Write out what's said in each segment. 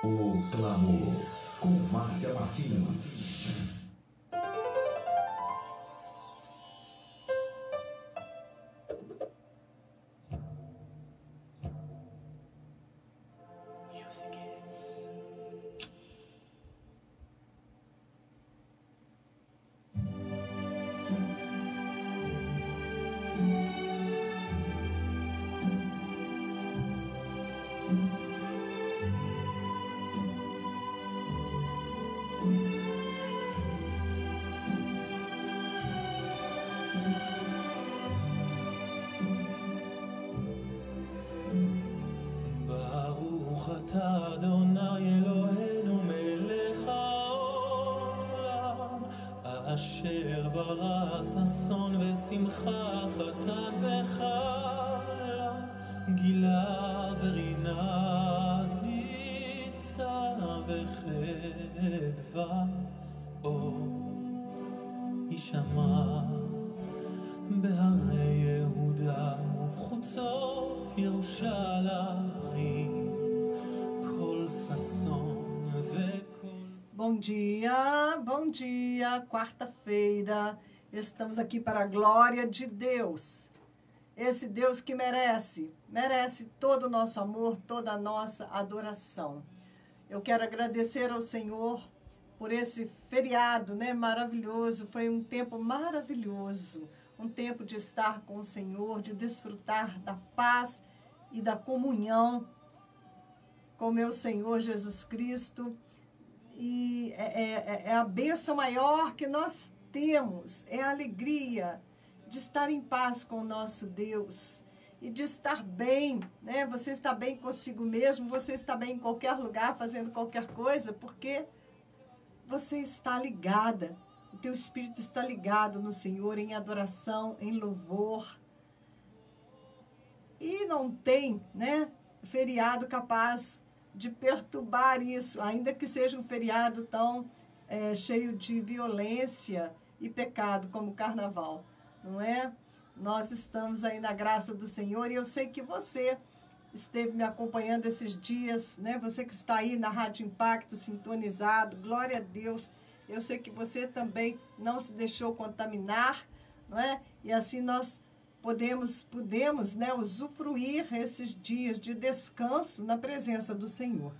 O Clamor, com Márcia Martins. אדוני אלוהינו מלך העולם, אשר ברא ששון ושמחה, חתן וכלה, גילה ורינה, דיצה וחדווה, אור יישמע בהרי יהודה ובחוצות ירושלים. Bom dia, quarta-feira, estamos aqui para a glória de Deus, esse Deus que merece todo o nosso amor, toda a nossa adoração. Eu quero agradecer ao Senhor por esse feriado, maravilhoso, foi um tempo maravilhoso, um tempo de estar com o Senhor, de desfrutar da paz e da comunhão com meu Senhor Jesus Cristo. E é a bênção maior que nós temos, é a alegria de estar em paz com o nosso Deus e de estar bem, Você está bem consigo mesmo, você está bem em qualquer lugar, fazendo qualquer coisa, porque você está ligada, o teu espírito está ligado no Senhor, em adoração, em louvor. E não tem, feriado capaz de perturbar isso, ainda que seja um feriado tão cheio de violência e pecado como o carnaval, não é? Nós estamos aí na graça do Senhor e eu sei que você esteve me acompanhando esses dias, Você que está aí na Rádio Impacto, sintonizado, glória a Deus. Eu sei que você também não se deixou contaminar, não é? E assim nós podemos usufruir esses dias de descanso na presença do Senhor.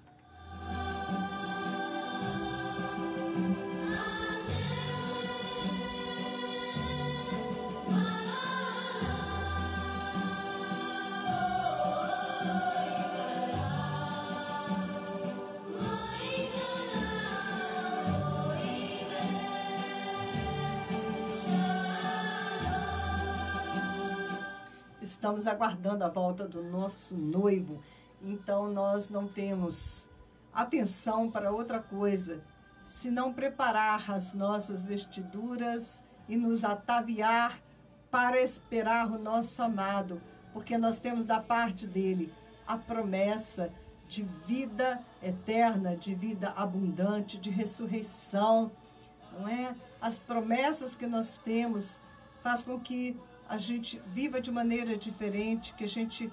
Estamos aguardando a volta do nosso noivo, então nós não temos atenção para outra coisa, senão preparar as nossas vestiduras e nos ataviar para esperar o nosso amado, porque nós temos da parte dele a promessa de vida eterna, de vida abundante, de ressurreição, não é? As promessas que nós temos faz com que a gente viva de maneira diferente, que a gente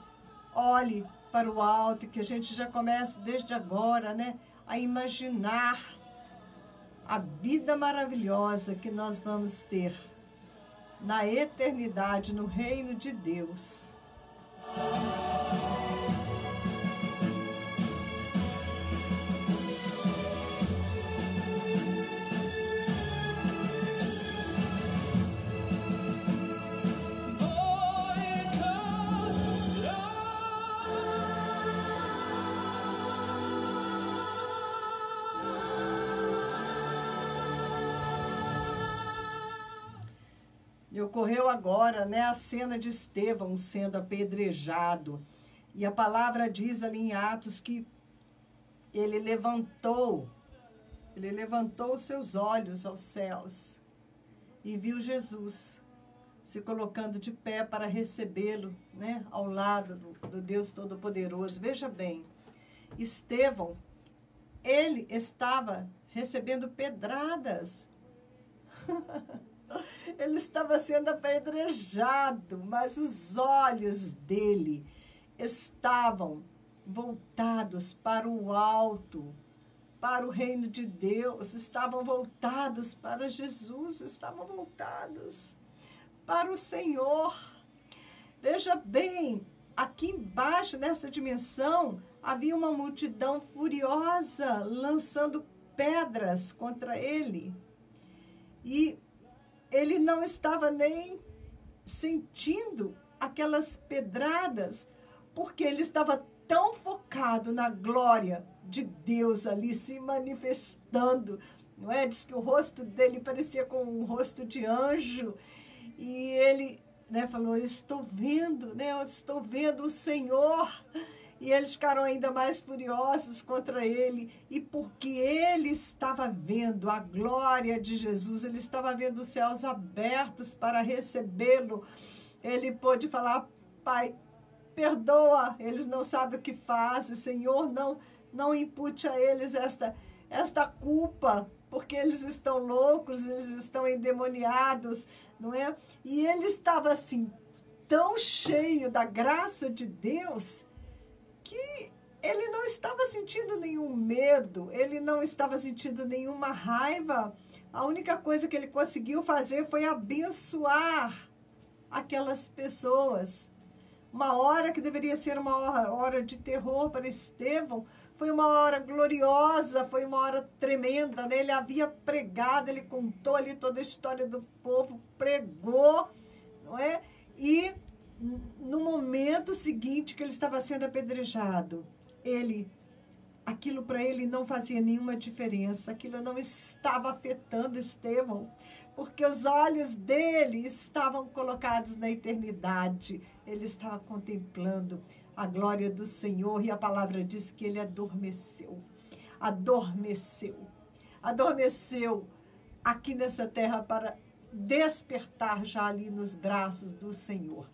olhe para o alto, que a gente já comece desde agora, a imaginar a vida maravilhosa que nós vamos ter na eternidade, no reino de Deus. E ocorreu agora, a cena de Estevão sendo apedrejado. E a palavra diz ali em Atos que ele levantou os seus olhos aos céus e viu Jesus se colocando de pé para recebê-lo, ao lado do Deus Todo-Poderoso. Veja bem, Estevão, ele estava recebendo pedradas. Ele estava sendo apedrejado, mas os olhos dele estavam voltados para o alto, para o reino de Deus, estavam voltados para Jesus, estavam voltados para o Senhor. Veja bem, aqui embaixo, nessa dimensão, havia uma multidão furiosa lançando pedras contra ele. E ele não estava nem sentindo aquelas pedradas, porque ele estava tão focado na glória de Deus ali se manifestando, não é? Diz que o rosto dele parecia com um rosto de anjo, e ele, né, falou, eu estou vendo, né, eu estou vendo o Senhor. E eles ficaram ainda mais furiosos contra ele. E porque ele estava vendo a glória de Jesus, ele estava vendo os céus abertos para recebê-lo, ele pôde falar, Pai, perdoa, eles não sabem o que fazem, Senhor, não impute a eles esta culpa, porque eles estão loucos, eles estão endemoniados, não é? E ele estava assim, tão cheio da graça de Deus, que ele não estava sentindo nenhum medo, ele não estava sentindo nenhuma raiva. A única coisa que ele conseguiu fazer foi abençoar aquelas pessoas. Uma hora que deveria ser uma hora de terror para Estevão, foi uma hora gloriosa, foi uma hora tremenda, né? Ele havia pregado, ele contou ali toda a história do povo, pregou, não é? E no momento seguinte que ele estava sendo apedrejado, aquilo para ele não fazia nenhuma diferença, aquilo não estava afetando Estevão, porque os olhos dele estavam colocados na eternidade, ele estava contemplando a glória do Senhor, e a palavra diz que ele adormeceu aqui nessa terra para despertar já ali nos braços do Senhor.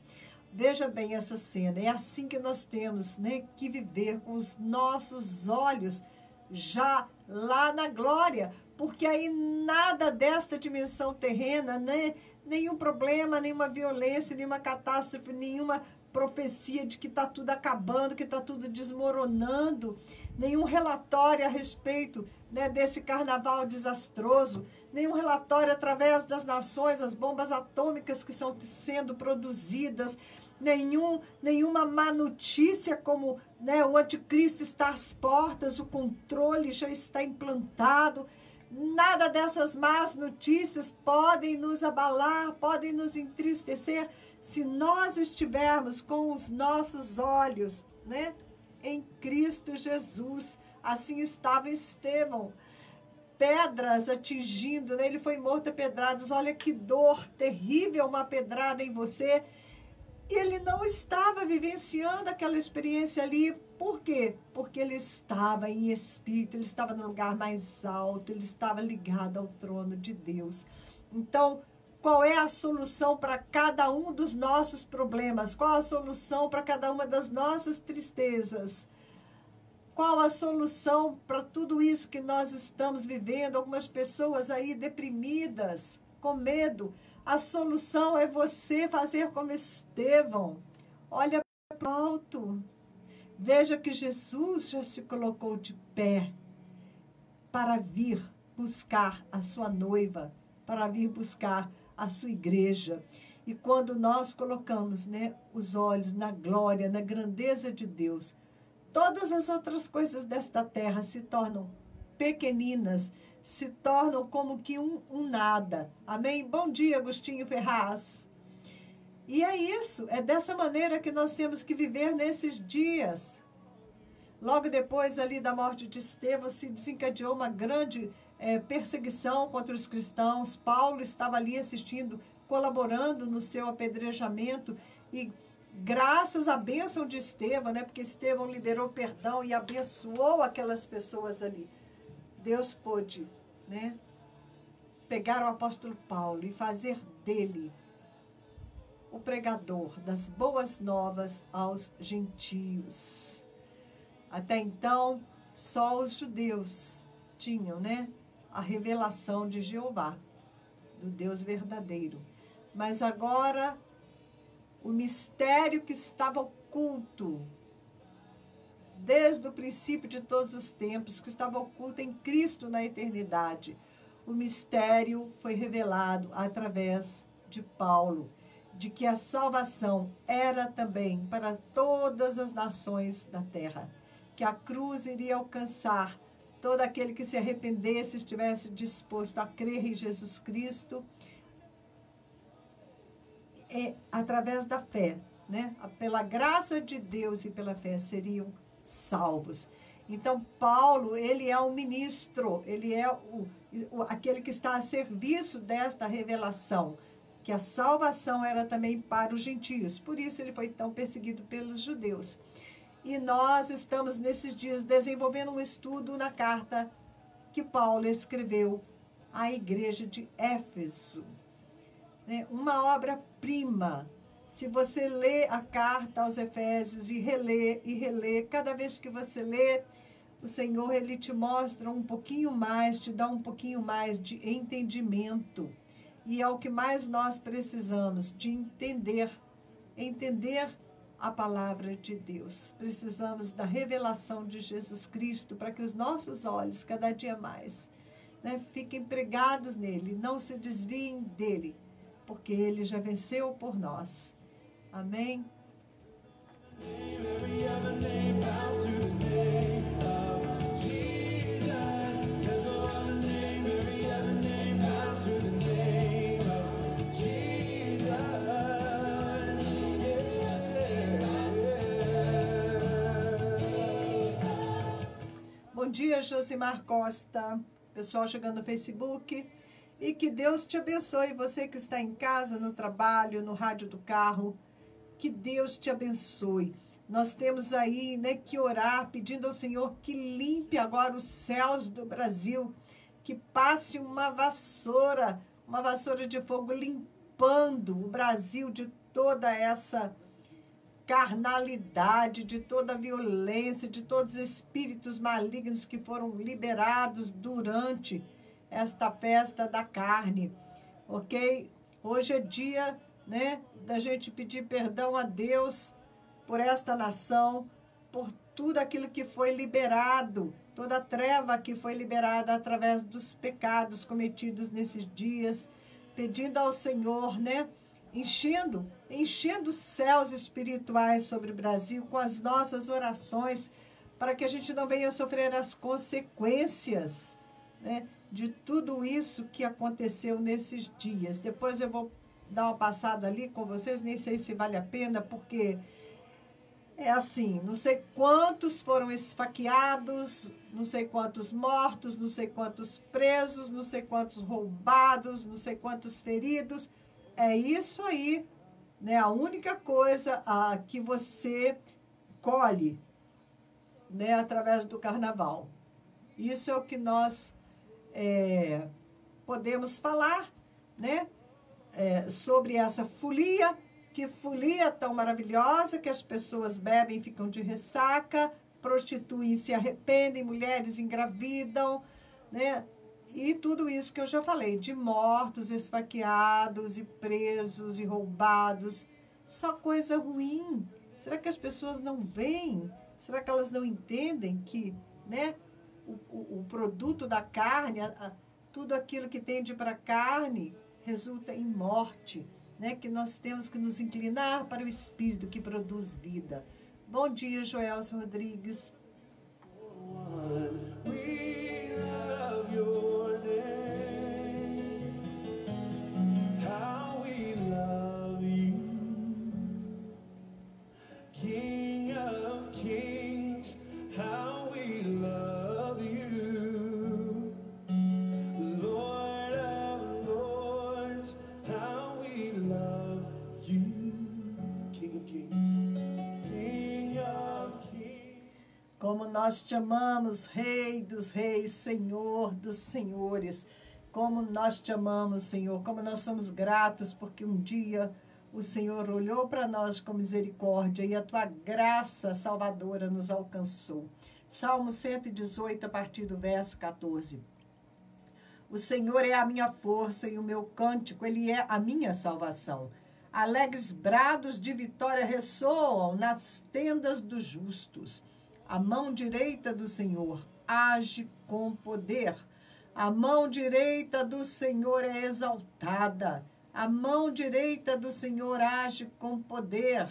Veja bem essa cena, é assim que nós temos, né, que viver com os nossos olhos já lá na glória, porque aí nada desta dimensão terrena, né, nenhum problema, nenhuma violência, nenhuma catástrofe, nenhuma profecia de que está tudo acabando, que está tudo desmoronando, nenhum relatório a respeito, né, desse carnaval desastroso, nenhum relatório através das nações, as bombas atômicas que estão sendo produzidas, nenhuma má notícia como, né, o anticristo está às portas, o controle já está implantado. Nada dessas más notícias podem nos abalar, podem nos entristecer, se nós estivermos com os nossos olhos, né, em Cristo Jesus. Assim estava Estevão, pedras atingindo, né? Ele foi morto a pedradas. Olha que dor terrível, uma pedrada em você. E ele não estava vivenciando aquela experiência ali. Por quê? Porque ele estava em espírito, ele estava no lugar mais alto, ele estava ligado ao trono de Deus. Então, qual é a solução para cada um dos nossos problemas? Qual a solução para cada uma das nossas tristezas? Qual a solução para tudo isso que nós estamos vivendo? Algumas pessoas aí deprimidas, com medo. A solução é você fazer como Estevão. Olha para o alto. Veja que Jesus já se colocou de pé para vir buscar a sua noiva, para vir buscar a sua igreja. E quando nós colocamos, né, os olhos na glória, na grandeza de Deus, todas as outras coisas desta terra se tornam pequeninas, se tornam como que um nada. Amém? Bom dia, Agostinho Ferraz. E é isso, é dessa maneira que nós temos que viver nesses dias. Logo depois ali da morte de Estevão, se desencadeou uma grande perseguição contra os cristãos. Paulo estava ali assistindo, colaborando no seu apedrejamento, e graças à bênção de Estevão, né, porque Estevão liderou perdão e abençoou aquelas pessoas ali, Deus pôde, né, pegar o apóstolo Paulo e fazer dele o pregador das boas novas aos gentios. Até então, só os judeus tinham, né, a revelação de Jeová, do Deus verdadeiro. Mas agora, o mistério que estava oculto desde o princípio de todos os tempos, que estava oculto em Cristo na eternidade. O mistério foi revelado através de Paulo, de que a salvação era também para todas as nações da terra, que a cruz iria alcançar todo aquele que se arrependesse, estivesse disposto a crer em Jesus Cristo, através da fé, né? Pela graça de Deus e pela fé seriam salvos. Então, Paulo, ele é um ministro, ele é aquele que está a serviço desta revelação, que a salvação era também para os gentios. Por isso ele foi tão perseguido pelos judeus. E nós estamos, nesses dias, desenvolvendo um estudo na carta que Paulo escreveu à igreja de Éfeso. Uma obra-prima. Se você lê a carta aos Efésios e relê, cada vez que você lê, o Senhor, ele te mostra um pouquinho mais, te dá um pouquinho mais de entendimento. E é o que mais nós precisamos, de entender a palavra de Deus. Precisamos da revelação de Jesus Cristo para que os nossos olhos, cada dia mais, fiquem pregados nele, não se desviem dele, porque ele já venceu por nós. Amém? Bom dia, Josimar Costa. Pessoal chegando no Facebook. E que Deus te abençoe. Você que está em casa, no trabalho, no rádio do carro. Que Deus te abençoe. Nós temos aí, que orar, pedindo ao Senhor que limpe agora os céus do Brasil. Que passe uma vassoura de fogo limpando o Brasil de toda essa carnalidade, de toda a violência, de todos os espíritos malignos que foram liberados durante esta festa da carne, ok? Hoje é dia, da gente pedir perdão a Deus por esta nação, por tudo aquilo que foi liberado, toda a treva que foi liberada através dos pecados cometidos nesses dias, pedindo ao Senhor, enchendo os céus espirituais sobre o Brasil com as nossas orações, para que a gente não venha sofrer as consequências, de tudo isso que aconteceu nesses dias. Depois eu vou dar uma passada ali com vocês, nem sei se vale a pena, porque é assim, não sei quantos foram esfaqueados, não sei quantos mortos, não sei quantos presos, não sei quantos roubados, não sei quantos feridos. É isso aí, a única coisa que você colhe, através do carnaval. Isso é o que nós podemos falar, sobre essa folia, que folia tão maravilhosa, que as pessoas bebem e ficam de ressaca, prostituem, se arrependem, mulheres engravidam, E tudo isso que eu já falei, de mortos, esfaqueados e presos e roubados. Só coisa ruim. Será que as pessoas não veem? Será que elas não entendem que, o produto da carne, tudo aquilo que tende para a carne, resulta em morte, que nós temos que nos inclinar para o Espírito que produz vida. Bom dia, Joelson Rodrigues. Como nós te amamos, Rei dos Reis, Senhor dos Senhores. Como nós te amamos, Senhor. Como nós somos gratos porque um dia o Senhor olhou para nós com misericórdia e a tua graça salvadora nos alcançou. Salmo 118, a partir do verso 14. O Senhor é a minha força e o meu cântico, ele é a minha salvação. Alegres brados de vitória ressoam nas tendas dos justos. A mão direita do Senhor age com poder. A mão direita do Senhor é exaltada. A mão direita do Senhor age com poder.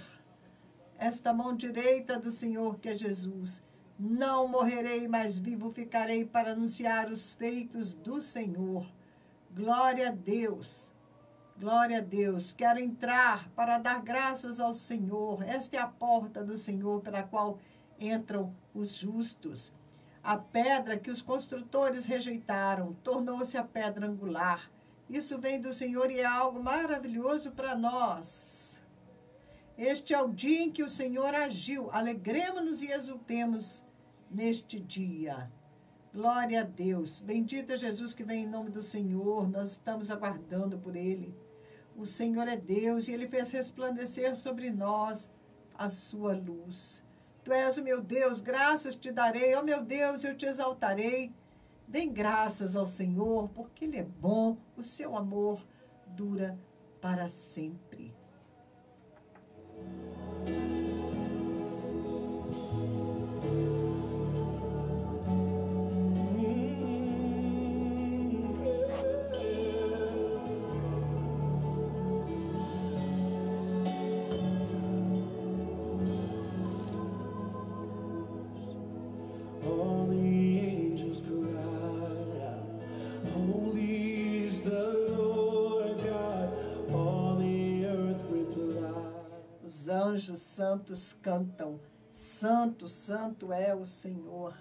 Esta mão direita do Senhor, que é Jesus. Não morrerei, mas vivo ficarei para anunciar os feitos do Senhor. Glória a Deus. Glória a Deus. Quero entrar para dar graças ao Senhor. Esta é a porta do Senhor pela qual entram os justos. A pedra que os construtores rejeitaram tornou-se a pedra angular. Isso vem do Senhor e é algo maravilhoso para nós. Este é o dia em que o Senhor agiu. Alegremos-nos e exultemos neste dia. Glória a Deus. Bendito é Jesus que vem em nome do Senhor. Nós estamos aguardando por Ele. O Senhor é Deus e Ele fez resplandecer sobre nós a sua luz. Tu és o meu Deus, graças te darei. Ó meu Deus, eu te exaltarei. Dêem graças ao Senhor, porque Ele é bom. O seu amor dura para sempre. All the angels cry out, holy is the Lord God. All the earth replies. Os anjos santos cantam, Santo, Santo é o Senhor.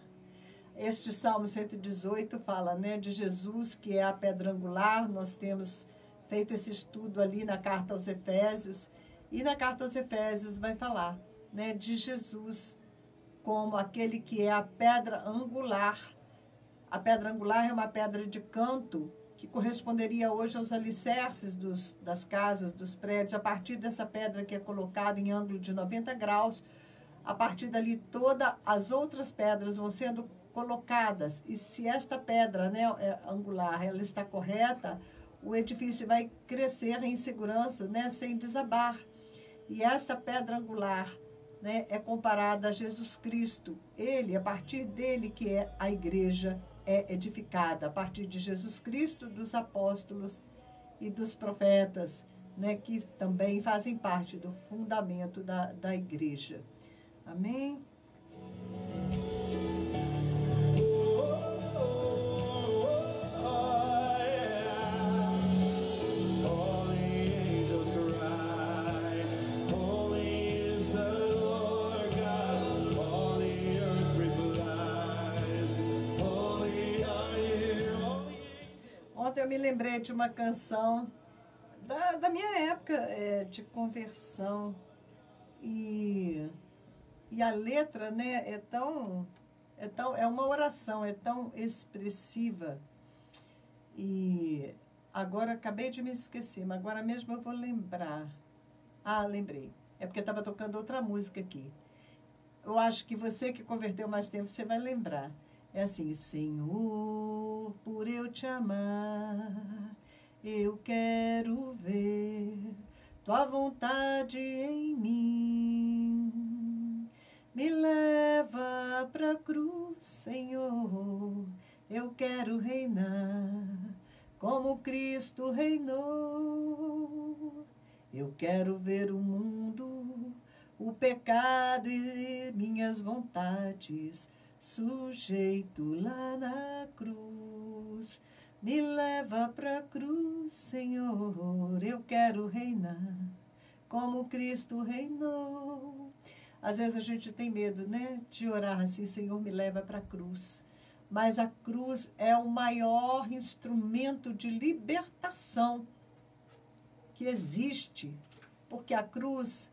Este Salmo 118 fala, né, de Jesus, que é a pedra angular. Nós temos feito esse estudo ali na carta aos Efésios. E na carta aos Efésios vai falar, né, de Jesus como aquele que é a pedra angular. A pedra angular é uma pedra de canto que corresponderia hoje aos alicerces das casas, dos prédios. A partir dessa pedra que é colocada em ângulo de 90 graus, a partir dali todas as outras pedras vão sendo colocadas. E se esta pedra, né, angular, ela está correta, o edifício vai crescer em segurança, né, sem desabar. E esta pedra angular, né, é comparada a Jesus Cristo. Ele, a partir dele que é a igreja, é edificada. A partir de Jesus Cristo, dos apóstolos e dos profetas, né, que também fazem parte do fundamento da igreja. Amém? Ontem eu me lembrei de uma canção da minha época de conversão. E a letra, né, é uma oração, é tão expressiva. E agora acabei de me esquecer, mas agora mesmo eu vou lembrar. Ah, lembrei. É porque estava tocando outra música aqui. Eu acho que você que converteu mais tempo, você vai lembrar. É assim: Senhor, por eu te amar, eu quero ver tua vontade em mim. Me leva pra cruz, Senhor, eu quero reinar como Cristo reinou. Eu quero ver o mundo, o pecado e minhas vontades sujeito lá na cruz. Me leva pra cruz, Senhor, eu quero reinar como Cristo reinou. Às vezes a gente tem medo, né, de orar assim: Senhor, me leva pra cruz. Mas a cruz é o maior instrumento de libertação que existe, porque a cruz,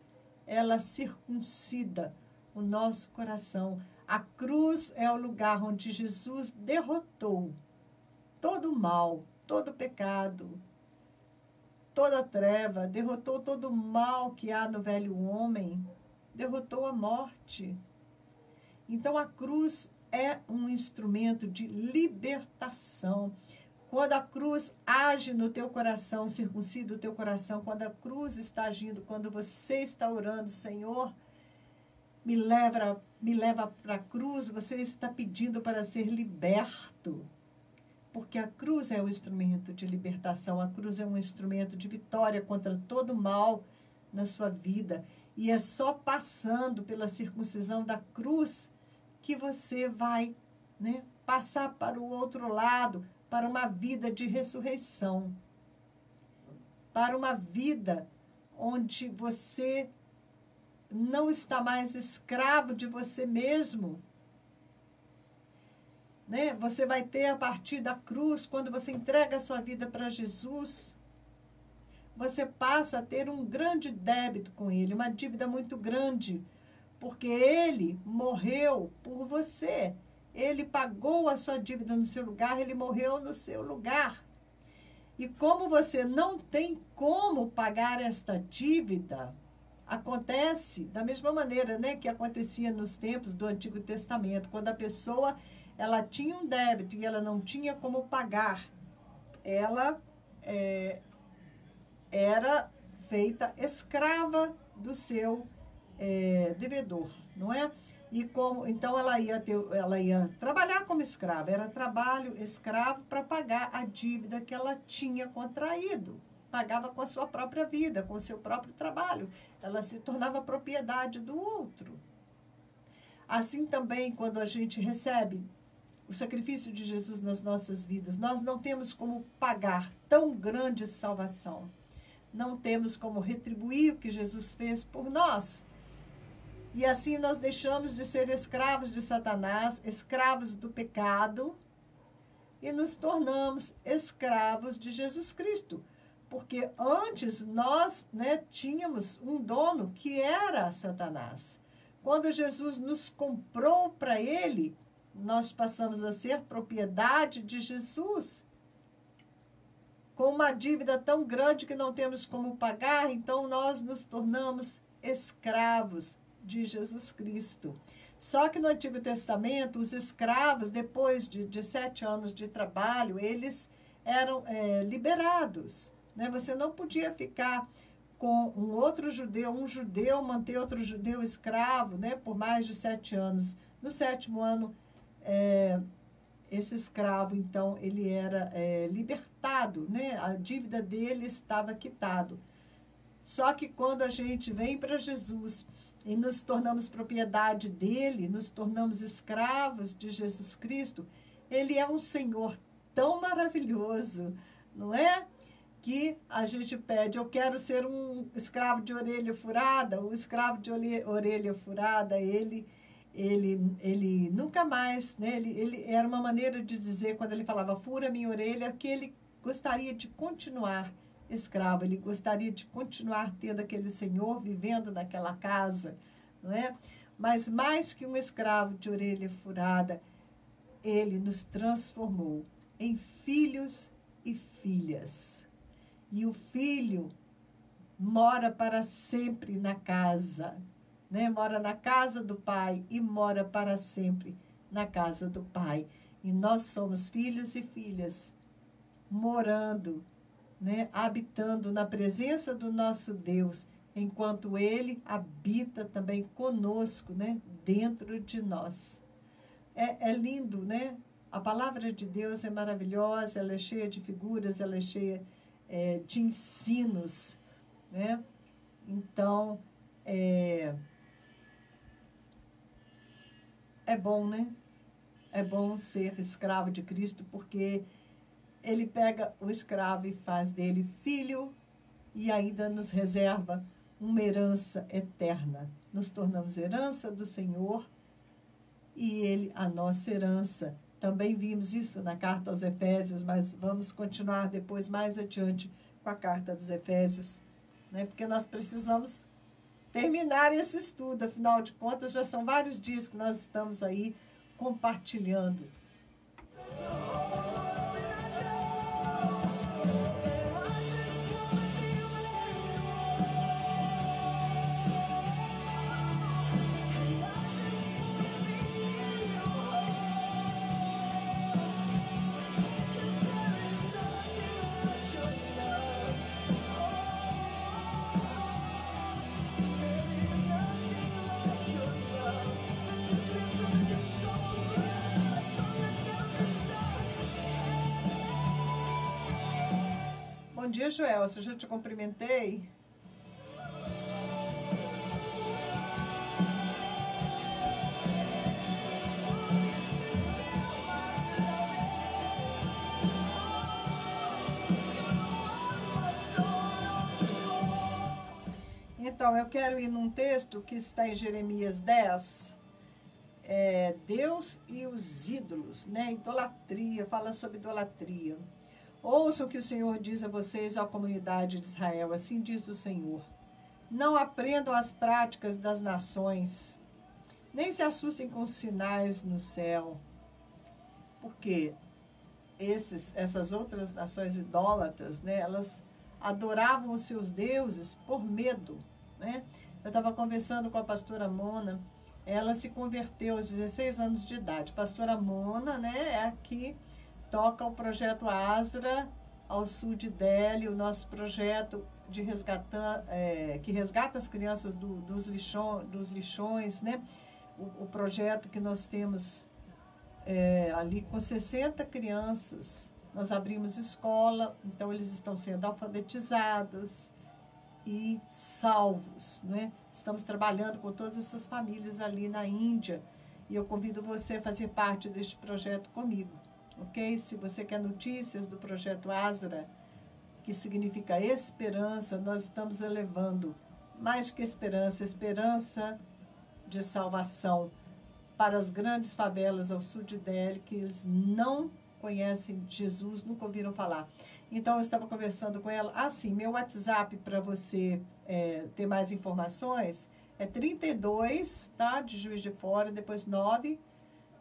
ela circuncida o nosso coração. A cruz é o lugar onde Jesus derrotou todo o mal, todo o pecado, toda a treva, derrotou todo o mal que há no velho homem, derrotou a morte. Então a cruz é um instrumento de libertação. Quando a cruz age no teu coração, circuncida o teu coração, quando a cruz está agindo, quando você está orando: Senhor, me leva me leva para a cruz, você está pedindo para ser liberto. Porque a cruz é um instrumento de libertação, a cruz é um instrumento de vitória contra todo mal na sua vida. E é só passando pela circuncisão da cruz que você vai, né, passar para o outro lado, para uma vida de ressurreição. Para uma vida onde você não está mais escravo de você mesmo. Né? Você vai ter a partir da cruz, quando você entrega a sua vida para Jesus, você passa a ter um grande débito com Ele, uma dívida muito grande, porque Ele morreu por você. Ele pagou a sua dívida no seu lugar, Ele morreu no seu lugar. E como você não tem como pagar esta dívida, acontece da mesma maneira, né, que acontecia nos tempos do Antigo Testamento, quando a pessoa ela tinha um débito e ela não tinha como pagar, ela era feita escrava do seu devedor, não é? E como, então ela ia trabalhar como escrava, era trabalho escravo para pagar a dívida que ela tinha contraído. Pagava com a sua própria vida, com o seu próprio trabalho. Ela se tornava propriedade do outro. Assim também, quando a gente recebe o sacrifício de Jesus nas nossas vidas, nós não temos como pagar tão grande salvação. Não temos como retribuir o que Jesus fez por nós. E assim nós deixamos de ser escravos de Satanás, escravos do pecado, e nos tornamos escravos de Jesus Cristo. Porque antes nós, né, tínhamos um dono que era Satanás. Quando Jesus nos comprou para Ele, nós passamos a ser propriedade de Jesus. Com uma dívida tão grande que não temos como pagar, então nós nos tornamos escravos de Jesus Cristo. Só que no Antigo Testamento, os escravos, depois de 7 anos de trabalho, eles eram liberados. Né? Você não podia ficar com um judeu manter outro judeu escravo, né, por mais de 7 anos. No 7º ano, esse escravo, então, ele era libertado, né? A dívida dele estava quitada. Só que quando a gente vem para Jesus e nos tornamos propriedade dele, nos tornamos escravos de Jesus Cristo, ele é um Senhor tão maravilhoso, não é? Que a gente pede, eu quero ser um escravo de orelha furada. O escravo de orelha furada, ele nunca mais, né? Ele era uma maneira de dizer, quando ele falava fura minha orelha, que ele gostaria de continuar escravo, ele gostaria de continuar tendo aquele senhor vivendo naquela casa, não é? Mas mais que um escravo de orelha furada, ele nos transformou em filhos e filhas. E o filho mora para sempre na casa, né? Mora na casa do Pai e mora para sempre na casa do Pai. E nós somos filhos e filhas, morando, né? Habitando na presença do nosso Deus, enquanto Ele habita também conosco, né? Dentro de nós. É lindo, né? A palavra de Deus é maravilhosa, ela é cheia de figuras, ela é cheia de ensinos, né? Então, é bom, né? É bom ser escravo de Cristo, porque Ele pega o escravo e faz dele filho e ainda nos reserva uma herança eterna. Nos tornamos herança do Senhor e Ele a nossa herança. Também vimos isso na carta aos Efésios, mas vamos continuar depois, mais adiante, com a carta dos Efésios, né? Porque nós precisamos terminar esse estudo. Afinal de contas, já são vários dias que nós estamos aí compartilhando. dia, Joel. Eu já te cumprimentei. Então, eu quero ir num texto que está em Jeremias 10, Deus e os ídolos, né? Idolatria, fala sobre idolatria. Ouçam o que o Senhor diz a vocês, ó comunidade de Israel, assim diz o Senhor. Não aprendam as práticas das nações, nem se assustem com os sinais no céu, porque essas outras nações idólatras, né, elas adoravam os seus deuses por medo, né? Eu estava conversando com a pastora Mona, ela se converteu aos 16 anos de idade. Pastora Mona, né, é a que toca o projeto Asra ao sul de Delhi, o nosso projeto de que resgata as crianças dos lixões, né? O projeto que nós temos ali com 60 crianças. Nós abrimos escola, então eles estão sendo alfabetizados e salvos, né? Estamos trabalhando com todas essas famílias ali na Índia e eu convido você a fazer parte deste projeto comigo, ok? Se você quer notícias do projeto Asra, que significa esperança, nós estamos elevando mais que esperança, esperança de salvação para as grandes favelas ao sul de Delhi, que eles não conhecem Jesus, nunca ouviram falar. Então, eu estava conversando com ela. Sim, meu WhatsApp para você ter mais informações é 32, tá? De Juiz de Fora, depois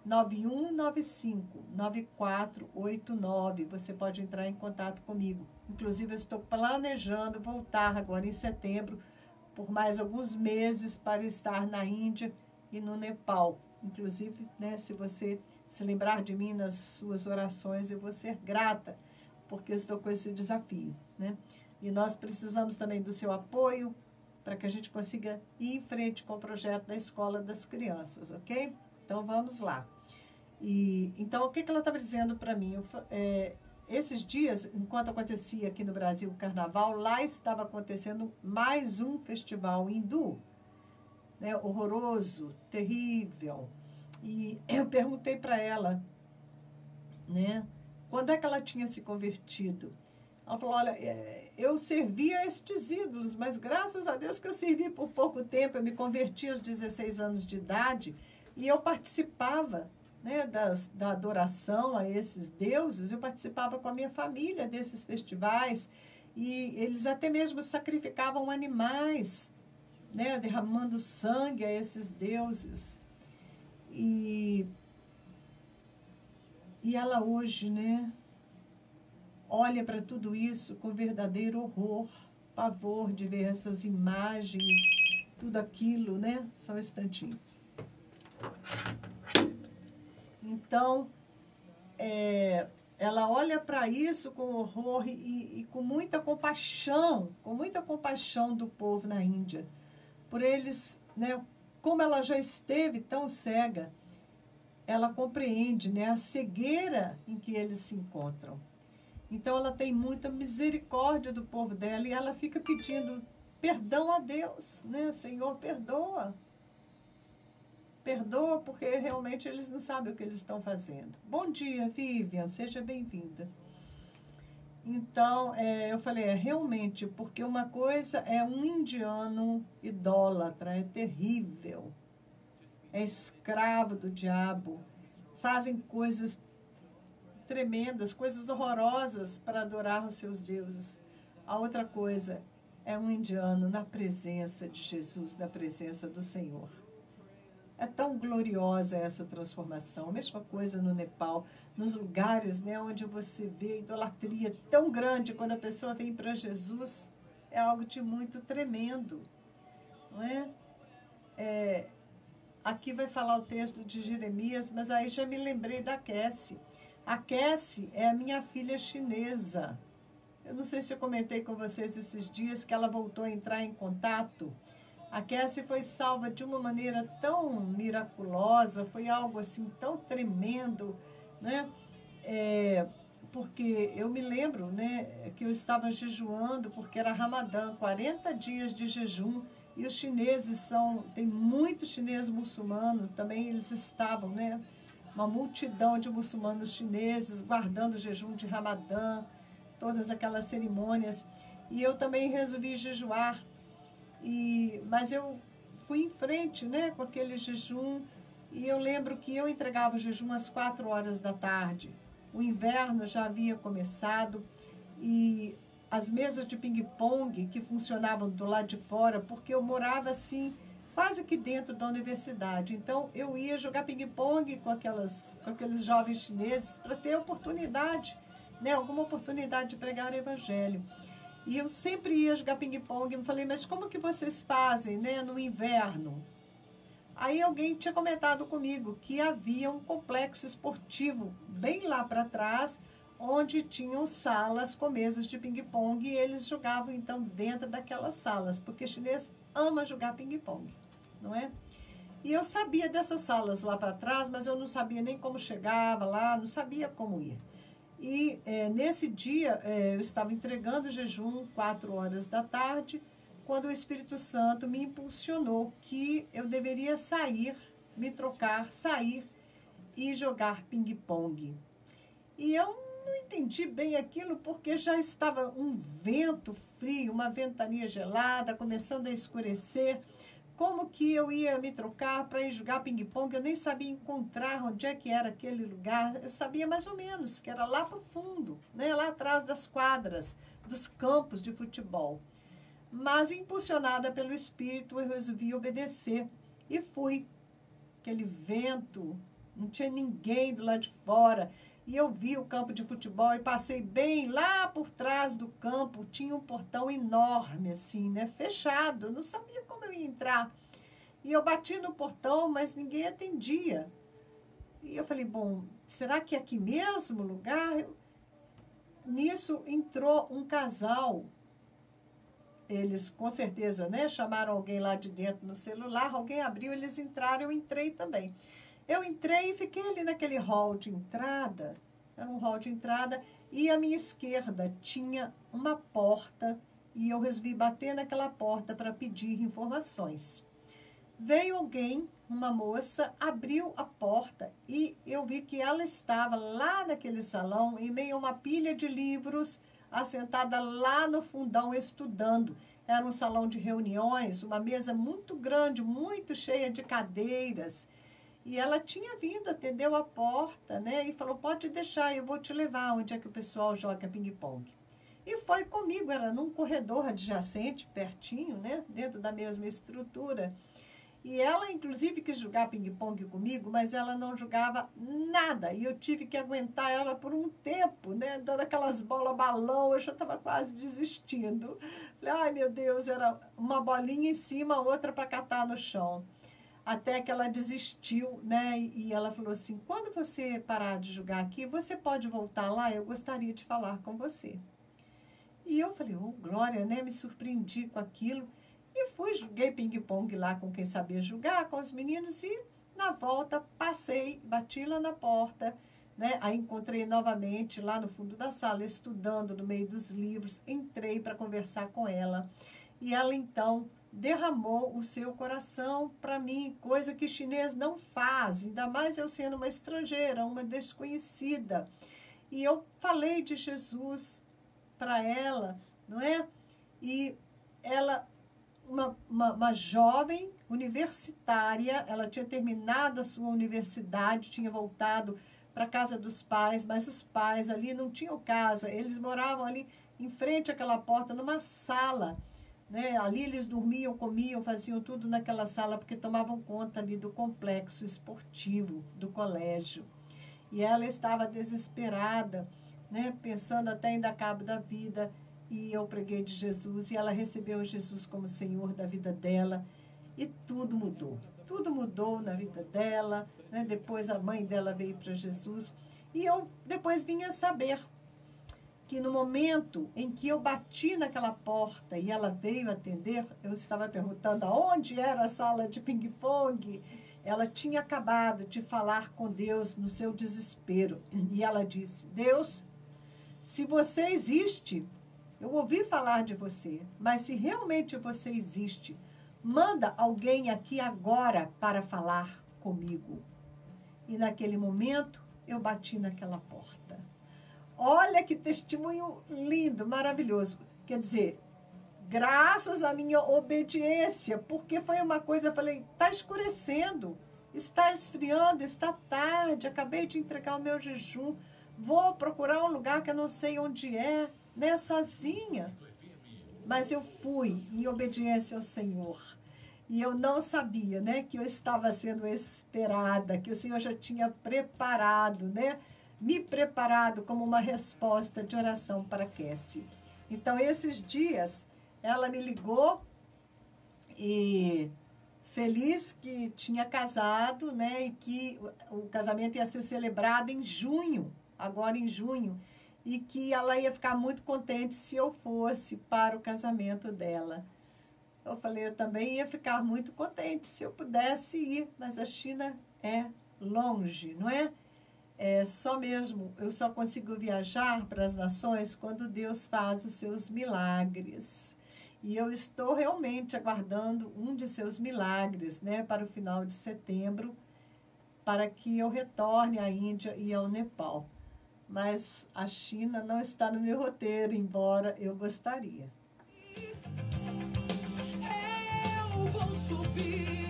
99195-9489. Você pode entrar em contato comigo. Inclusive, eu estou planejando voltar agora em setembro, por mais alguns meses, para estar na Índia e no Nepal. Inclusive, né, se você se lembrar de mim nas suas orações, eu vou ser grata, porque eu estou com esse desafio, né? E nós precisamos também do seu apoio para que a gente consiga ir em frente com o projeto da Escola das Crianças, ok? Então, vamos lá. Então, o que ela estava dizendo para mim? Esses dias, enquanto acontecia aqui no Brasil o Carnaval, lá estava acontecendo mais um festival hindu, né, horroroso, terrível. E eu perguntei para ela, né, quando é que ela tinha se convertido. Ela falou, olha, eu servia estes ídolos, mas graças a Deus que eu servi por pouco tempo, eu me converti aos 16 anos de idade e eu participava, né, da adoração a esses deuses, eu participava com a minha família desses festivais e eles até mesmo sacrificavam animais, né, derramando sangue a esses deuses. E ela hoje, né, olha para tudo isso com verdadeiro horror, pavor de ver essas imagens, tudo aquilo, né? Só um instantinho. Então, ela olha para isso com horror e com muita compaixão do povo na Índia. Por eles, né, como ela já esteve tão cega, ela compreende, né, a cegueira em que eles se encontram. Então, ela tem muita misericórdia do povo dela e ela fica pedindo perdão a Deus, né? Senhor, perdoa. Perdoa, porque realmente eles não sabem o que eles estão fazendo. Bom dia, Vivian, seja bem-vinda. Então, eu falei, realmente, porque uma coisa é um indiano idólatra, é terrível, é escravo do diabo, fazem coisas tremendas, coisas horrorosas para adorar os seus deuses. A outra coisa é um indiano na presença de Jesus, na presença do Senhor. É tão gloriosa essa transformação. A mesma coisa no Nepal, nos lugares, né, onde você vê idolatria tão grande, quando a pessoa vem para Jesus, é algo de muito tremendo. Não é? Aqui vai falar o texto de Jeremias, mas aí já me lembrei da Cassie. A Cassie é a minha filha chinesa. Eu não sei se eu comentei com vocês esses dias que ela voltou a entrar em contato. A Cassie foi salva de uma maneira tão miraculosa, foi algo assim tão tremendo, né? porque eu me lembro, né, que eu estava jejuando, porque era Ramadã, 40 dias de jejum, e os chineses tem muitos chineses muçulmanos, também eles estavam, né, uma multidão de muçulmanos chineses guardando o jejum de Ramadã, todas aquelas cerimônias, e eu também resolvi jejuar, mas eu fui em frente, né, com aquele jejum, e eu lembro que eu entregava o jejum às 4 horas da tarde. O inverno já havia começado e as mesas de ping-pong que funcionavam do lado de fora, porque eu morava assim, quase que dentro da universidade. Então, eu ia jogar ping-pong com aqueles jovens chineses para ter oportunidade, né, alguma oportunidade de pregar o evangelho. E eu sempre ia jogar ping-pong. Eu falei, mas como que vocês fazem, né, no inverno? Aí alguém tinha comentado comigo que havia um complexo esportivo bem lá para trás, onde tinham salas com mesas de ping-pong e eles jogavam então dentro daquelas salas, porque chinês ama jogar ping-pong, não é? E eu sabia dessas salas lá para trás, mas eu não sabia nem como chegava lá, não sabia como ir. E nesse dia eu estava entregando o jejum 4 horas da tarde, quando o Espírito Santo me impulsionou que eu deveria sair, me trocar, sair e jogar ping-pong. E eu não entendi bem aquilo porque já estava um vento frio, uma ventania gelada, começando a escurecer. Como que eu ia me trocar para ir jogar ping-pong? Eu nem sabia encontrar onde é que era aquele lugar. Eu sabia mais ou menos que era lá para o fundo, né? Lá atrás das quadras, dos campos de futebol. Mas, impulsionada pelo Espírito, eu resolvi obedecer. E fui. Aquele vento, não tinha ninguém do lado de fora. E eu vi o campo de futebol e passei bem lá por trás do campo. Tinha um portão enorme, assim, né? Fechado. Eu não sabia como eu ia entrar. E eu bati no portão, mas ninguém atendia. E eu falei, bom, será que é aqui mesmo o lugar? Nisso entrou um casal. Eles, com certeza, né, chamaram alguém lá de dentro no celular, alguém abriu, eles entraram, eu entrei também. Eu entrei e fiquei ali naquele hall de entrada, era um hall de entrada, e à minha esquerda tinha uma porta, e eu resolvi bater naquela porta para pedir informações. Veio alguém, uma moça, abriu a porta, e eu vi que ela estava lá naquele salão, em meio a uma pilha de livros, assentada lá no fundão estudando. Era um salão de reuniões, uma mesa muito grande, muito cheia de cadeiras. E ela tinha vindo, atendeu a porta, né? E falou, pode deixar, eu vou te levar onde é que o pessoal joga ping-pong. E foi comigo, era num corredor adjacente, pertinho, né? Dentro da mesma estrutura. E ela, inclusive, quis jogar ping-pong comigo, mas ela não jogava nada. E eu tive que aguentar ela por um tempo, né? Dando aquelas bolas balão, eu já estava quase desistindo. Falei, ai, meu Deus, era uma bolinha em cima, outra para catar no chão. Até que ela desistiu, né? E ela falou assim, quando você parar de jogar aqui, você pode voltar lá? Eu gostaria de falar com você. E eu falei, oh, glória, né? Me surpreendi com aquilo. E fui, joguei ping-pong lá com quem sabia jogar, com os meninos, e na volta passei, bati lá na porta, né? Aí encontrei novamente lá no fundo da sala, estudando no meio dos livros, entrei para conversar com ela. E ela, então, derramou o seu coração para mim, coisa que chinês não faz, ainda mais eu sendo uma estrangeira, uma desconhecida. E eu falei de Jesus para ela, não é? E ela... Uma jovem universitária, ela tinha terminado a sua universidade, tinha voltado para a casa dos pais, mas os pais ali não tinham casa, eles moravam ali em frente àquela porta, numa sala, né? Ali eles dormiam, comiam, faziam tudo naquela sala, porque tomavam conta ali do complexo esportivo do colégio. E ela estava desesperada, né? Pensando até em dar cabo da vida. E eu preguei de Jesus e ela recebeu Jesus como Senhor da vida dela. E tudo mudou. Tudo mudou na vida dela, né? Depois a mãe dela veio para Jesus. E eu depois vinha saber que no momento em que eu bati naquela porta e ela veio atender, eu estava perguntando aonde era a sala de ping-pong. Ela tinha acabado de falar com Deus no seu desespero. E ela disse, Deus, Se você existe, eu ouvi falar de você, mas se realmente você existe, manda alguém aqui agora para falar comigo. E naquele momento, eu bati naquela porta. Olha que testemunho lindo, maravilhoso. Quer dizer, graças à minha obediência, porque foi uma coisa, eu falei, está escurecendo, está esfriando, está tarde, acabei de entregar o meu jejum, vou procurar um lugar que eu não sei onde é, né, sozinha. Mas eu fui em obediência ao Senhor. E eu não sabia, né, que eu estava sendo esperada, que o Senhor já tinha preparado, né, me preparado como uma resposta de oração para Cassie. Então, esses dias, ela me ligou e feliz que tinha casado, né, e que o casamento ia ser celebrado em junho, agora em junho, e que ela ia ficar muito contente se eu fosse para o casamento dela. Eu falei, eu também ia ficar muito contente se eu pudesse ir, mas a China é longe, não é? É só mesmo, eu só consigo viajar para as nações quando Deus faz os seus milagres. E eu estou realmente aguardando um de seus milagres, né, para o final de setembro, para que eu retorne à Índia e ao Nepal. Mas a China não está no meu roteiro, embora eu gostaria. Eu vou subir.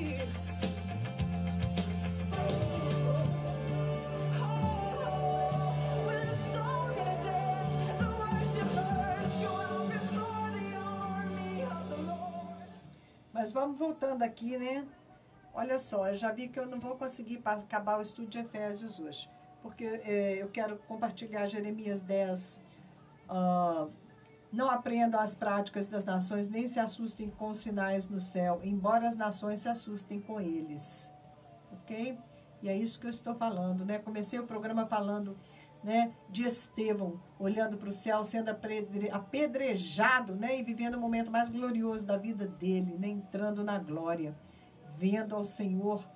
Mas vamos voltando aqui, né? Olha só, eu já vi que eu não vou conseguir acabar o estudo de Efésios hoje, porque eu quero compartilhar Jeremias 10. Não aprendam as práticas das nações, nem se assustem com os sinais no céu, embora as nações se assustem com eles. Ok? E é isso que eu estou falando, né? Comecei o programa falando, né, de Estevão, olhando para o céu, sendo apedrejado, né, e vivendo o momento mais glorioso da vida dele, né, entrando na glória, vendo ao Senhor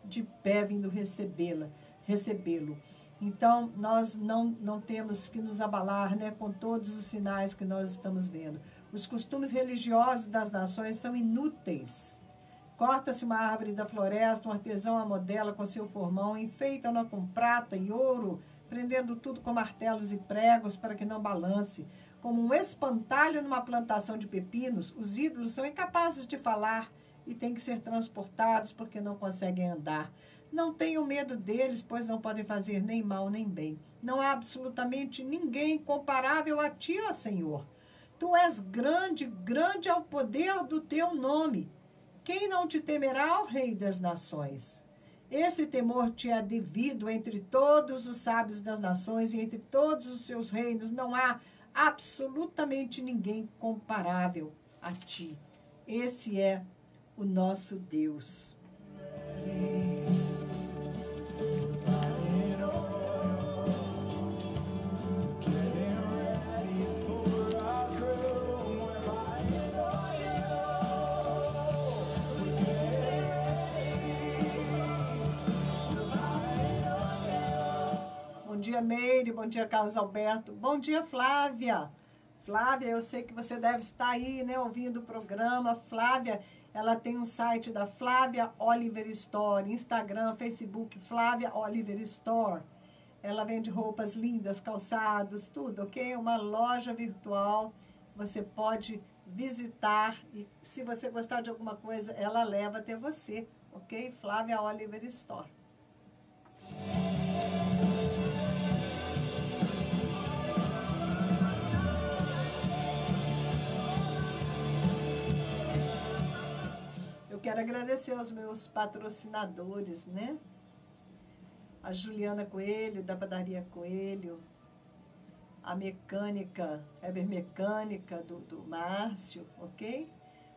de pé vindo recebê-lo. Então, nós não temos que nos abalar, né, com todos os sinais que nós estamos vendo. Os costumes religiosos das nações são inúteis. Corta-se uma árvore da floresta, um artesão a modela com seu formão, enfeita-na com prata e ouro, prendendo tudo com martelos e pregos para que não balance. Como um espantalho numa plantação de pepinos, os ídolos são incapazes de falar e têm que ser transportados porque não conseguem andar. Não tenham medo deles, pois não podem fazer nem mal nem bem. Não há absolutamente ninguém comparável a ti, ó Senhor. Tu és grande, grande é o poder do teu nome. Quem não te temerá, ó Rei das Nações? Esse temor te é devido entre todos os sábios das nações e entre todos os seus reinos. Não há absolutamente ninguém comparável a ti. Esse é o nosso Deus. Bom dia, Meire. Bom dia, Carlos Alberto. Bom dia, Flávia. Flávia, eu sei que você deve estar aí, né, ouvindo o programa. Flávia, ela tem um site da Flávia Oliver Store, Instagram, Facebook, Flávia Oliver Store. Ela vende roupas lindas, calçados, tudo, ok? Uma loja virtual. Você pode visitar e se você gostar de alguma coisa, ela leva até você, ok? Flávia Oliver Store. Eu quero agradecer aos meus patrocinadores, né? A Juliana Coelho, da Padaria Coelho, a mecânica, Eber Mecânica, do Márcio, ok?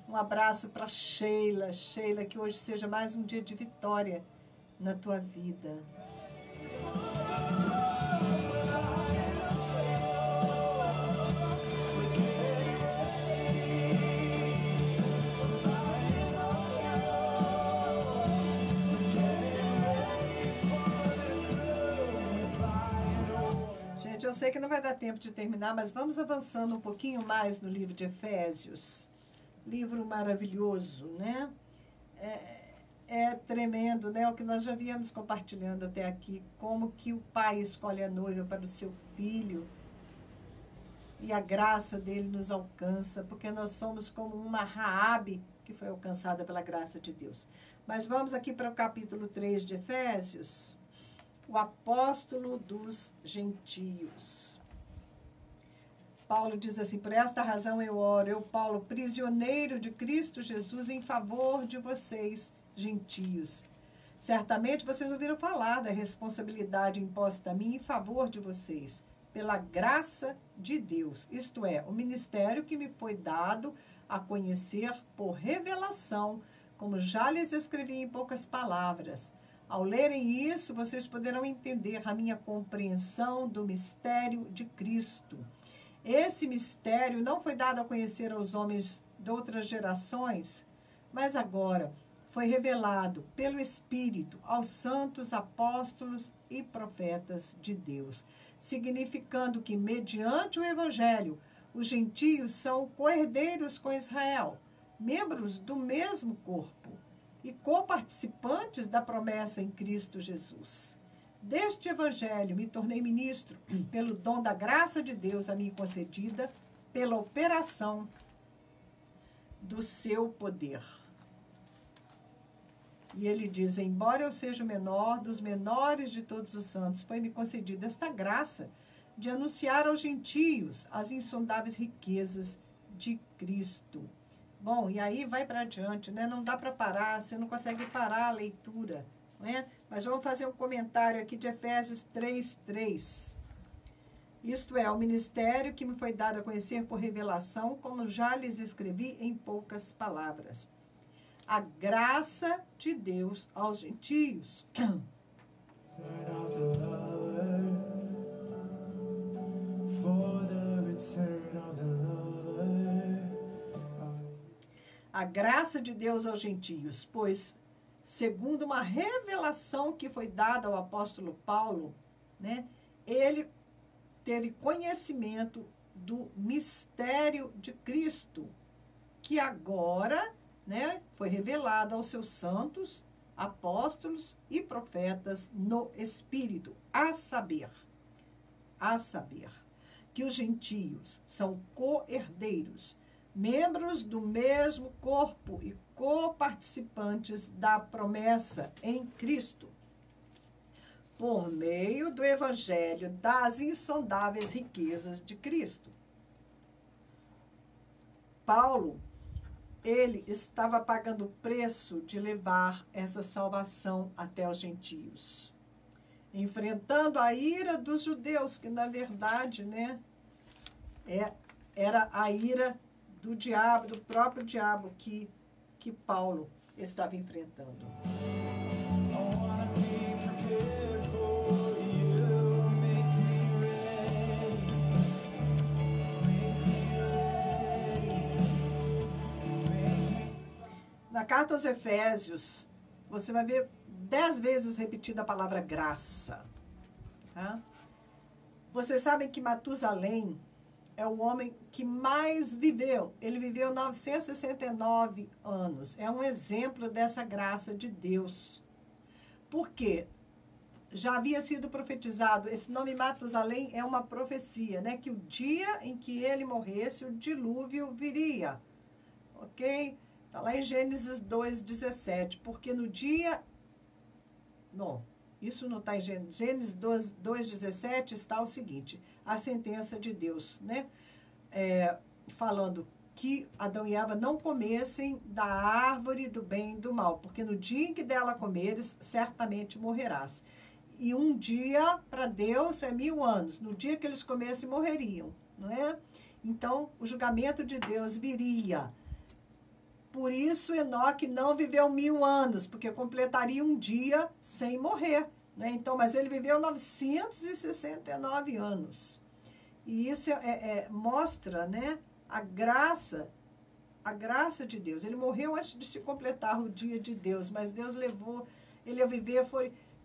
Um abraço para Sheila. Sheila, que hoje seja mais um dia de vitória na tua vida. Eu sei que não vai dar tempo de terminar, mas vamos avançando um pouquinho mais no livro de Efésios. Livro maravilhoso, né? É tremendo, né? O que nós já viemos compartilhando até aqui, como que o pai escolhe a noiva para o seu filho e a graça dele nos alcança, porque nós somos como uma Raabe que foi alcançada pela graça de Deus. Mas vamos aqui para o capítulo 3 de Efésios, o apóstolo dos gentios. Paulo diz assim: por esta razão eu oro, eu, Paulo, prisioneiro de Cristo Jesus, em favor de vocês, gentios. Certamente vocês ouviram falar da responsabilidade imposta a mim em favor de vocês, pela graça de Deus, isto é, o ministério que me foi dado a conhecer por revelação, como já lhes escrevi em poucas palavras. Ao lerem isso, vocês poderão entender a minha compreensão do mistério de Cristo. Esse mistério não foi dado a conhecer aos homens de outras gerações, mas agora foi revelado pelo Espírito aos santos apóstolos e profetas de Deus, significando que, mediante o Evangelho, os gentios são co-herdeiros com Israel, membros do mesmo corpo e coparticipantes da promessa em Cristo Jesus. Deste Evangelho me tornei ministro pelo dom da graça de Deus a mim concedida, pela operação do seu poder. E ele diz: embora eu seja o menor dos menores de todos os santos, foi-me concedida esta graça de anunciar aos gentios as insondáveis riquezas de Cristo. Bom, e aí vai para adiante, né? Não dá para parar, você não consegue parar a leitura, né? Mas vamos fazer um comentário aqui de Efésios 3:3. Isto é, o ministério que me foi dado a conhecer por revelação, como já lhes escrevi em poucas palavras. A graça de Deus aos gentios. A graça de Deus aos gentios, pois, segundo uma revelação que foi dada ao apóstolo Paulo, né, ele teve conhecimento do mistério de Cristo, que agora, né, foi revelado aos seus santos, apóstolos e profetas no Espírito, a saber, que os gentios são co-herdeiros, membros do mesmo corpo e coparticipantes da promessa em Cristo, por meio do Evangelho das insondáveis riquezas de Cristo. Paulo, ele estava pagando o preço de levar essa salvação até os gentios, enfrentando a ira dos judeus, que na verdade, né, era a ira do diabo, do próprio diabo que Paulo estava enfrentando. Na carta aos Efésios, você vai ver 10 vezes repetida a palavra graça. Tá? Vocês sabem que Matusalém é o homem que mais viveu. Ele viveu 969 anos. É um exemplo dessa graça de Deus. Por quê? Já havia sido profetizado, esse nome Matusalém é uma profecia, né? Que o dia em que ele morresse, o dilúvio viria. Ok? Está lá em Gênesis 2:17. Porque no dia... Bom, isso não está em Gênesis 2:17, está o seguinte: a sentença de Deus, né? Falando que Adão e Eva não comessem da árvore do bem e do mal, porque no dia em que dela comeres, certamente morrerás. E um dia, para Deus, é 1000 anos. No dia que eles comessem, morreriam, não é? Então, o julgamento de Deus viria. Por isso, Enoque não viveu 1000 anos, porque completaria um dia sem morrer, né? Então, mas ele viveu 969 anos. E isso mostra, né, a graça de Deus. Ele morreu antes de se completar o dia de Deus, mas Deus levou ele a viver,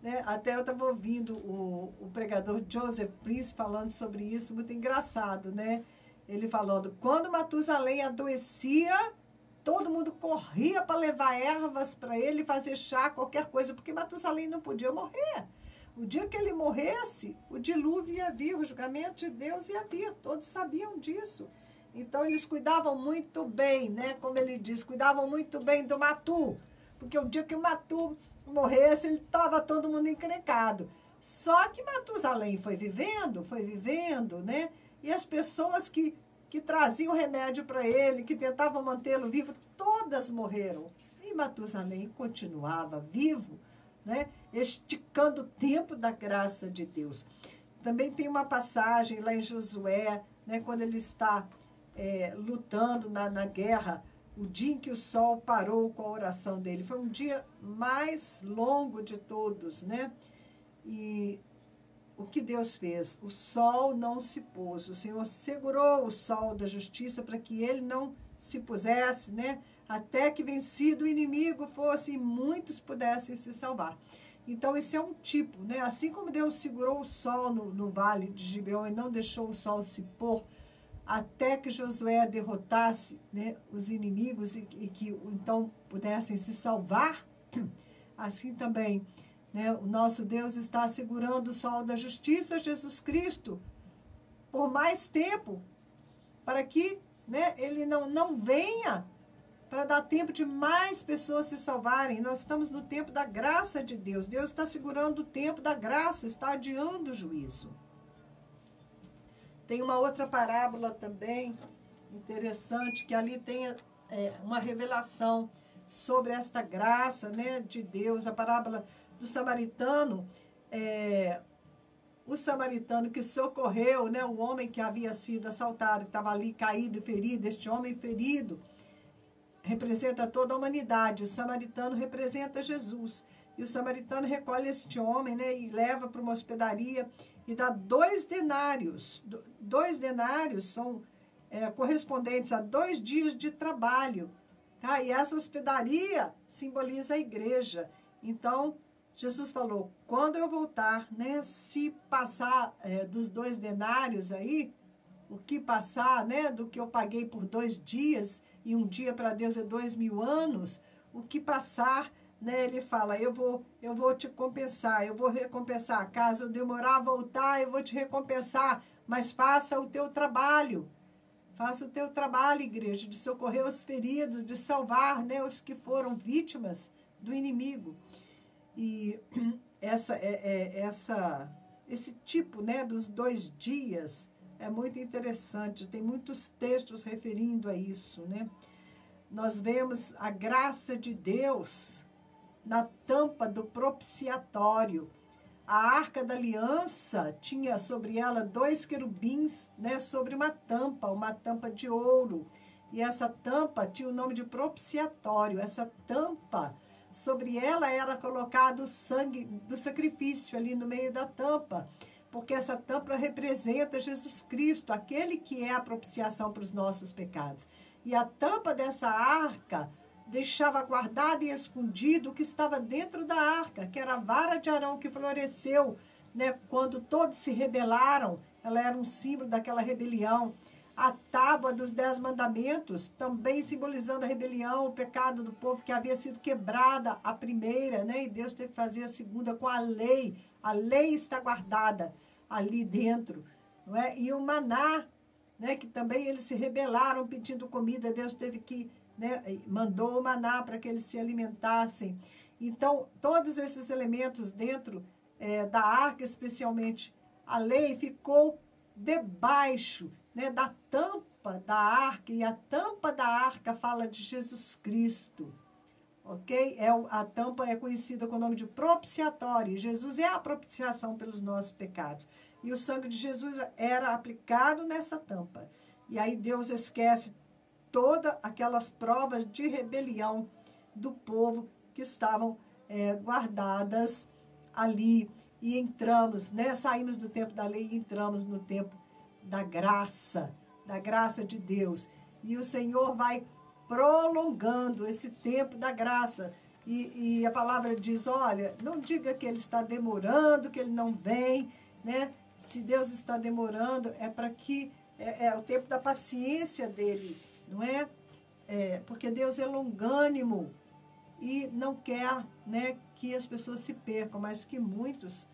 né? Até eu estava ouvindo o pregador Joseph Prince falando sobre isso, muito engraçado, né? Ele falando, quando Matusalém adoecia, todo mundo corria para levar ervas para ele, fazer chá, qualquer coisa, porque Matusalém não podia morrer. O dia que ele morresse, o dilúvio ia vir, o julgamento de Deus ia vir, todos sabiam disso. Então, eles cuidavam muito bem, né? Como ele diz, cuidavam muito bem do Matu, porque o dia que o Matu morresse, ele estava todo mundo encrencado. Só que Matusalém foi vivendo, né? E as pessoas que traziam remédio para ele, que tentavam mantê-lo vivo, todas morreram. E Matusalém continuava vivo, né? Esticando o tempo da graça de Deus. Também tem uma passagem lá em Josué, né? Quando ele está lutando na guerra, o dia em que o sol parou com a oração dele. Foi um dia mais longo de todos, né? E o que Deus fez? O sol não se pôs. O Senhor segurou o sol da justiça para que ele não se pusesse, né? Até que vencido o inimigo fosse e muitos pudessem se salvar. Então, esse é um tipo, né? Assim como Deus segurou o sol no vale de Gibeon e não deixou o sol se pôr, até que Josué derrotasse, né, os inimigos e que então pudessem se salvar, assim também, né, o nosso Deus está segurando o sol da justiça, Jesus Cristo, por mais tempo, para que, né, ele não venha, para dar tempo de mais pessoas se salvarem. Nós estamos no tempo da graça de Deus. Deus está segurando o tempo da graça, está adiando o juízo. Tem uma outra parábola também interessante, que ali tem uma revelação sobre esta graça, né, de Deus. A parábola do samaritano, o samaritano que socorreu, né, o homem que havia sido assaltado, que estava ali caído e ferido. Este homem ferido representa toda a humanidade. O samaritano representa Jesus. E o samaritano recolhe este homem, né, e leva para uma hospedaria e dá 2 denários. 2 denários são correspondentes a 2 dias de trabalho. Tá? E essa hospedaria simboliza a igreja. Então, Jesus falou, quando eu voltar, né, se passar dos 2 denários aí, o que passar, né, do que eu paguei por 2 dias, e um dia para Deus é 2.000 anos, o que passar, né, ele fala, eu vou te compensar, eu vou recompensar. Caso eu demorar a voltar, eu vou te recompensar, mas faça o teu trabalho. Faça o teu trabalho, igreja, de socorrer os feridos, de salvar, né, os que foram vítimas do inimigo. E esse tipo, né, dos 2 dias é muito interessante. Tem muitos textos referindo a isso, né? Nós vemos a graça de Deus na tampa do propiciatório. A Arca da Aliança tinha sobre ela 2 querubins, né, sobre uma tampa de ouro. E essa tampa tinha o nome de propiciatório. Essa tampa, sobre ela era colocado o sangue do sacrifício ali no meio da tampa, porque essa tampa representa Jesus Cristo, aquele que é a propiciação para os nossos pecados. E a tampa dessa arca deixava guardado e escondido o que estava dentro da arca, que era a vara de Arão que floresceu, né, quando todos se rebelaram. Ela era um símbolo daquela rebelião. A tábua dos 10 mandamentos, também simbolizando a rebelião, o pecado do povo que havia sido quebrada, a primeira, né, e Deus teve que fazer a segunda com a lei. A lei está guardada ali dentro, não é? E o maná, né, que também eles se rebelaram pedindo comida, Deus teve que, né, mandou o maná para que eles se alimentassem. Então, todos esses elementos dentro da arca, especialmente a lei, ficou debaixo, né, da tampa da arca, e a tampa da arca fala de Jesus Cristo, ok? A tampa é conhecida com o nome de propiciatório. Jesus é a propiciação pelos nossos pecados. E o sangue de Jesus era aplicado nessa tampa. E aí Deus esquece todas aquelas provas de rebelião do povo que estavam guardadas ali. E entramos, né? Saímos do tempo da lei e entramos no tempo da graça de Deus. E o Senhor vai prolongando esse tempo da graça. E a palavra diz, olha, não diga que ele está demorando, que ele não vem, né? Se Deus está demorando, é para que é o tempo da paciência dele, não é? Porque Deus é longânimo e não quer, né, que as pessoas se percam, mas que muitos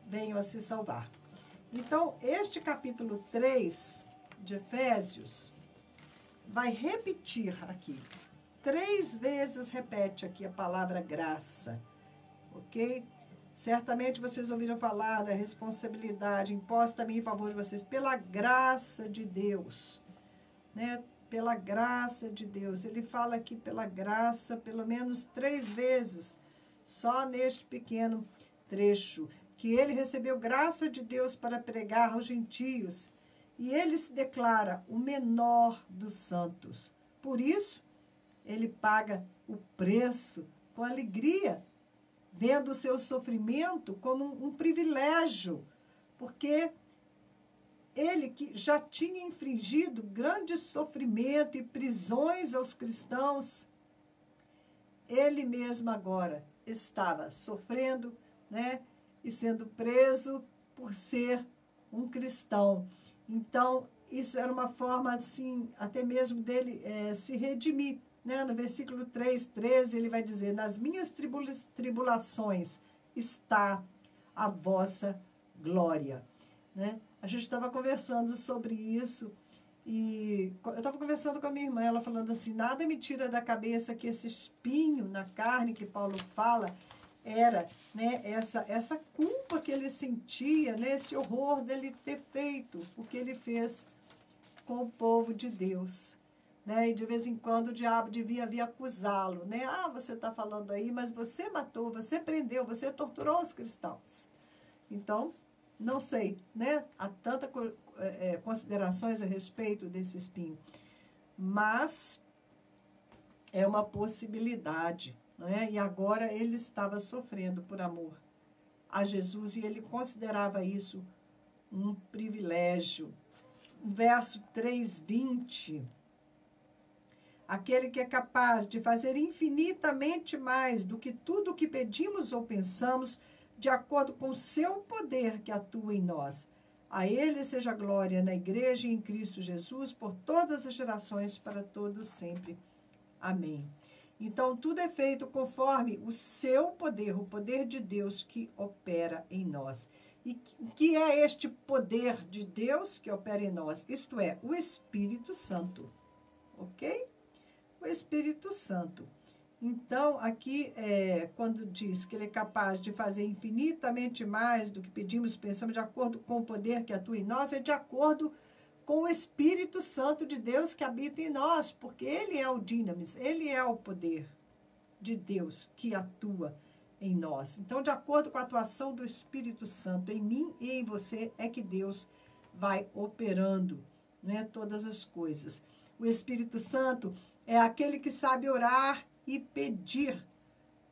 venham a se salvar. Então, este capítulo 3 de Efésios vai repetir aqui. 3 vezes repete aqui a palavra graça, ok? Certamente vocês ouviram falar da responsabilidade imposta a mim em favor de vocês pela graça de Deus, né? Pela graça de Deus. Ele fala aqui pela graça pelo menos 3 vezes, só neste pequeno trecho, que ele recebeu graça de Deus para pregar aos gentios, e ele se declara o menor dos santos. Por isso, ele paga o preço com alegria, vendo o seu sofrimento como um privilégio, porque ele que já tinha infligido grande sofrimento e prisões aos cristãos, ele mesmo agora estava sofrendo, né, e sendo preso por ser um cristão. Então, isso era uma forma, assim, até mesmo dele se redimir, né? No versículo 3:13, ele vai dizer, nas minhas tribulações está a vossa glória, né? A gente estava conversando sobre isso, e eu estava conversando com a minha irmã, ela falando assim, nada me tira da cabeça que esse espinho na carne que Paulo fala era, né, essa culpa que ele sentia, né, esse horror dele ter feito o que ele fez com o povo de Deus, né? E de vez em quando o diabo devia vir acusá-lo, né? Ah, você está falando aí, mas você matou, você prendeu, você torturou os cristãos. Então, não sei, né? Há tantas considerações a respeito desse espinho, mas é uma possibilidade, né? E agora ele estava sofrendo por amor a Jesus e ele considerava isso um privilégio. Verso 3:20, aquele que é capaz de fazer infinitamente mais do que tudo o que pedimos ou pensamos, de acordo com o seu poder que atua em nós. A ele seja glória na igreja e em Cristo Jesus, por todas as gerações, para todos sempre. Amém. Então, tudo é feito conforme o seu poder, o poder de Deus que opera em nós. E que é este poder de Deus que opera em nós? Isto é, o Espírito Santo. Ok? O Espírito Santo. Então, aqui, quando diz que ele é capaz de fazer infinitamente mais do que pedimos, pensamos, de acordo com o poder que atua em nós, é de acordo com o Espírito Santo de Deus que habita em nós, porque ele é o dinamis, ele é o poder de Deus que atua em nós. Então, de acordo com a atuação do Espírito Santo em mim e em você, é que Deus vai operando, né, todas as coisas. O Espírito Santo é aquele que sabe orar e pedir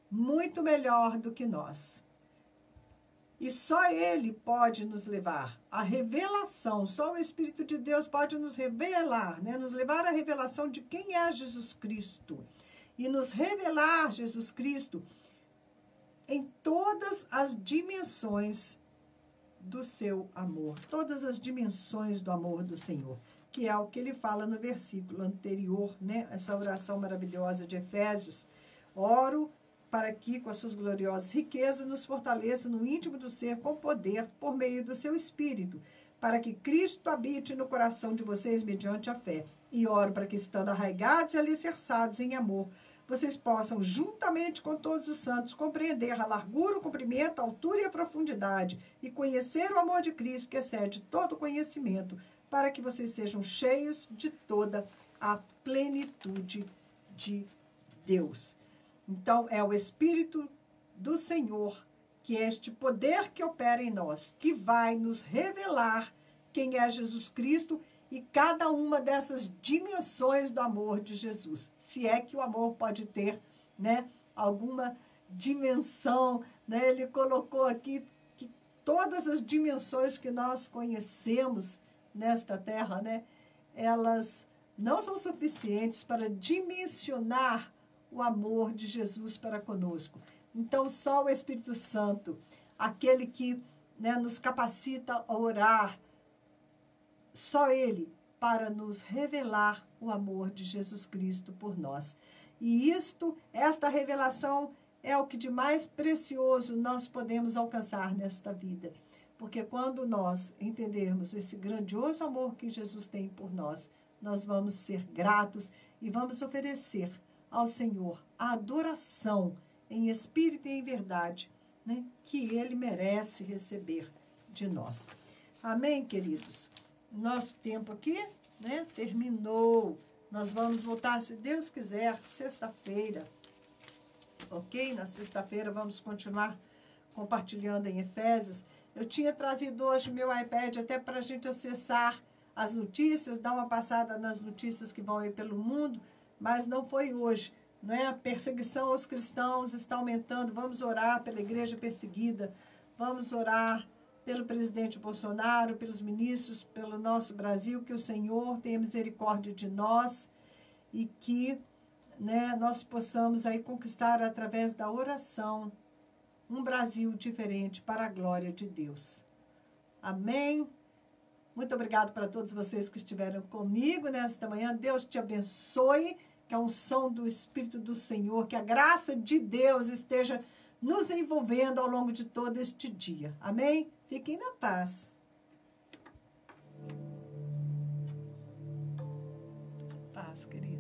muito melhor do que nós. E só ele pode nos levar à revelação, só o Espírito de Deus pode nos revelar, né? Nos levar à revelação de quem é Jesus Cristo. E nos revelar Jesus Cristo em todas as dimensões do seu amor, todas as dimensões do amor do Senhor, que é o que ele fala no versículo anterior, né? Essa oração maravilhosa de Efésios. Oro para que, com as suas gloriosas riquezas, nos fortaleça no íntimo do ser com poder por meio do seu Espírito, para que Cristo habite no coração de vocês mediante a fé. E oro para que, estando arraigados e alicerçados em amor, vocês possam, juntamente com todos os santos, compreender a largura, o comprimento, a altura e a profundidade, e conhecer o amor de Cristo, que excede todo conhecimento, para que vocês sejam cheios de toda a plenitude de Deus. Então, é o Espírito do Senhor, que é este poder que opera em nós, que vai nos revelar quem é Jesus Cristo e cada uma dessas dimensões do amor de Jesus. Se é que o amor pode ter, né, alguma dimensão, né? Ele colocou aqui que todas as dimensões que nós conhecemos nesta terra, né, elas não são suficientes para dimensionar o amor de Jesus para conosco. Então, só o Espírito Santo, aquele que, né, nos capacita a orar, só Ele para nos revelar o amor de Jesus Cristo por nós. E esta revelação é o que de mais precioso nós podemos alcançar nesta vida. Porque quando nós entendermos esse grandioso amor que Jesus tem por nós, nós vamos ser gratos e vamos oferecer ao Senhor a adoração em espírito e em verdade, né, que Ele merece receber de nós. Amém, queridos? Nosso tempo aqui, né, terminou. Nós vamos voltar, se Deus quiser, sexta-feira. Ok? Na sexta-feira vamos continuar compartilhando em Efésios. Eu tinha trazido hoje meu iPad até para a gente acessar as notícias, dar uma passada nas notícias que vão aí pelo mundo, mas não foi hoje. Não é? A perseguição aos cristãos está aumentando. Vamos orar pela igreja perseguida. Vamos orar pelo presidente Bolsonaro, pelos ministros, pelo nosso Brasil, que o Senhor tenha misericórdia de nós e que, né, nós possamos aí conquistar através da oração um Brasil diferente para a glória de Deus. Amém? Muito obrigado para todos vocês que estiveram comigo nesta manhã. Deus te abençoe, que a unção do Espírito do Senhor, que a graça de Deus esteja nos envolvendo ao longo de todo este dia. Amém? Fiquem na paz. Paz, querido.